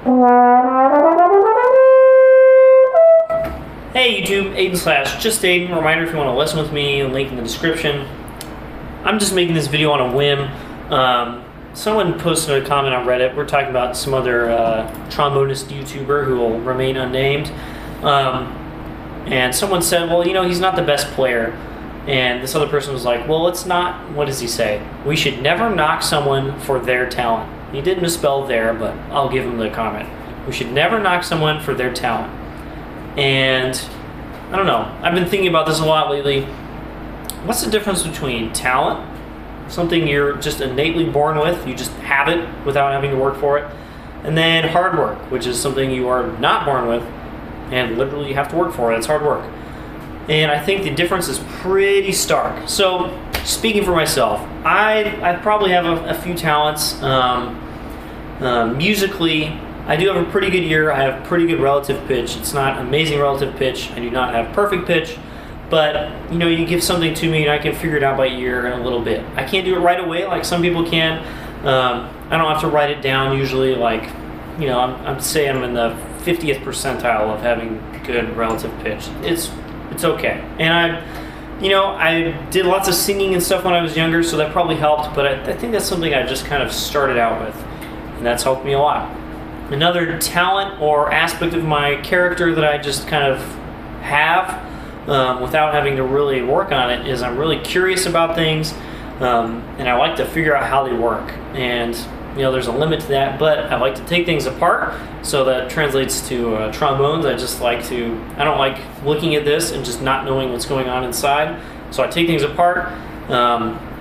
Hey YouTube, Aiden / just Aiden. Reminder if you want to listen with me, link in the description. I'm just making this video on a whim. Someone posted a comment on Reddit. We're talking about some other trombonist YouTuber who will remain unnamed. And someone said, well, you know, he's not the best player. And this other person was like, well, it's not, what does he say? We should never knock someone for their talent. He did misspell there, but I'll give him the comment. We should never knock someone for their talent. And I don't know, I've been thinking about this a lot lately. What's the difference between talent, something you're just innately born with, you just have it without having to work for it, and then hard work, which is something you are not born with and literally you have to work for it. It's hard work. And I think the difference is pretty stark. So speaking for myself, I probably have a few talents. Musically, I do have a pretty good ear. I have pretty good relative pitch. It's not amazing relative pitch. I do not have perfect pitch, but you know, you give something to me and I can figure it out by ear in a little bit. I can't do it right away like some people can. I don't have to write it down usually. Like, you know, I'm say I'm in the 50th percentile of having good relative pitch. It's okay. And I did lots of singing and stuff when I was younger, so that probably helped. But I think that's something I just kind of started out with, and that's helped me a lot. Another talent or aspect of my character that I just kind of have without having to really work on it is I'm really curious about things, and I like to figure out how they work. And you know, there's a limit to that, but I like to take things apart, so that translates to trombones. I don't like looking at this and just not knowing what's going on inside, so I take things apart.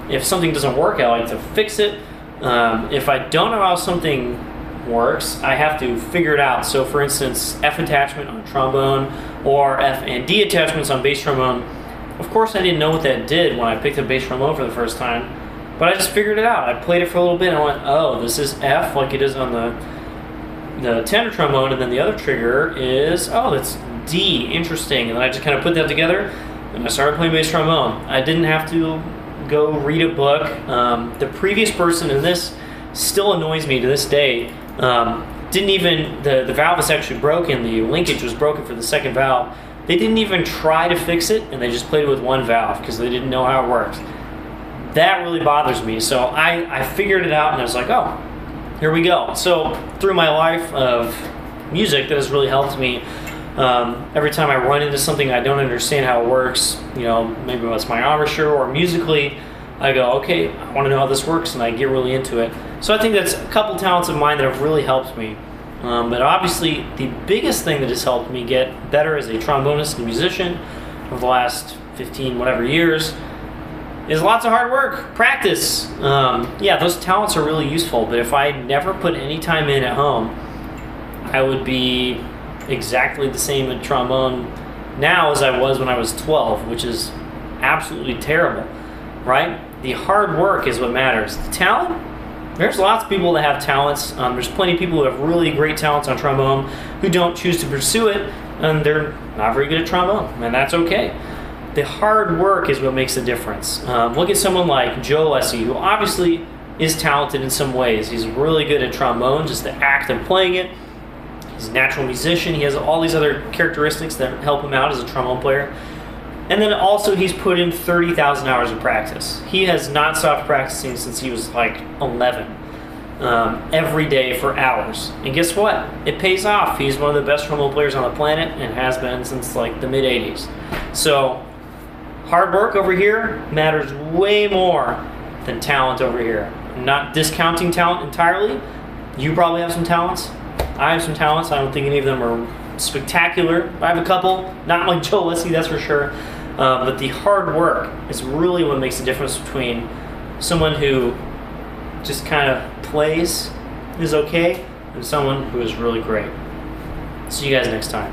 If something doesn't work, I like to fix it. If I don't know how something works, I have to figure it out. So for instance, F attachment on trombone or F and D attachments on bass trombone. Of course I didn't know what that did when I picked up bass trombone for the first time, but I just figured it out. I played it for a little bit and I went, oh, this is F like it is on the tenor trombone, and then the other trigger is, oh, that's D, interesting. And then I just kind of put that together and I started playing bass trombone. I didn't have to go read a book. The previous person, and this still annoys me to this day, the valve is actually broken. The linkage was broken for the second valve. They didn't even try to fix it, and they just played with one valve because they didn't know how it worked. That really bothers me. So I figured it out, and I was like, oh, here we go. So through my life of music, that has really helped me. Every time I run into something I don't understand how it works, you know, maybe it's my embouchure or musically, I go, okay, I want to know how this works, and I get really into it. So I think that's a couple talents of mine that have really helped me. But obviously, the biggest thing that has helped me get better as a trombonist and musician over the last 15 whatever years is lots of hard work, practice. Yeah, those talents are really useful, but if I never put any time in at home, I would be exactly the same at trombone now as I was when I was 12, which is absolutely terrible, right? The hard work is what matters. The talent, there's lots of people that have talents. There's plenty of people who have really great talents on trombone who don't choose to pursue it, and they're not very good at trombone, and that's okay. The hard work is what makes the difference. Look at someone like Joe Alessi, who obviously is talented in some ways. He's really good at trombone, just the act of playing it. He's a natural musician. He has all these other characteristics that help him out as a trombone player. And then also he's put in 30,000 hours of practice. He has not stopped practicing since he was like 11, every day for hours. And guess what? It pays off. He's one of the best trombone players on the planet and has been since like the mid-'80s. So hard work over here matters way more than talent over here. I'm not discounting talent entirely. You probably have some talents. I have some talents. I don't think any of them are spectacular. I have a couple, not like Joe Alessi, that's for sure. But the hard work is really what makes the difference between someone who just kind of plays, is okay, and someone who is really great. See you guys next time.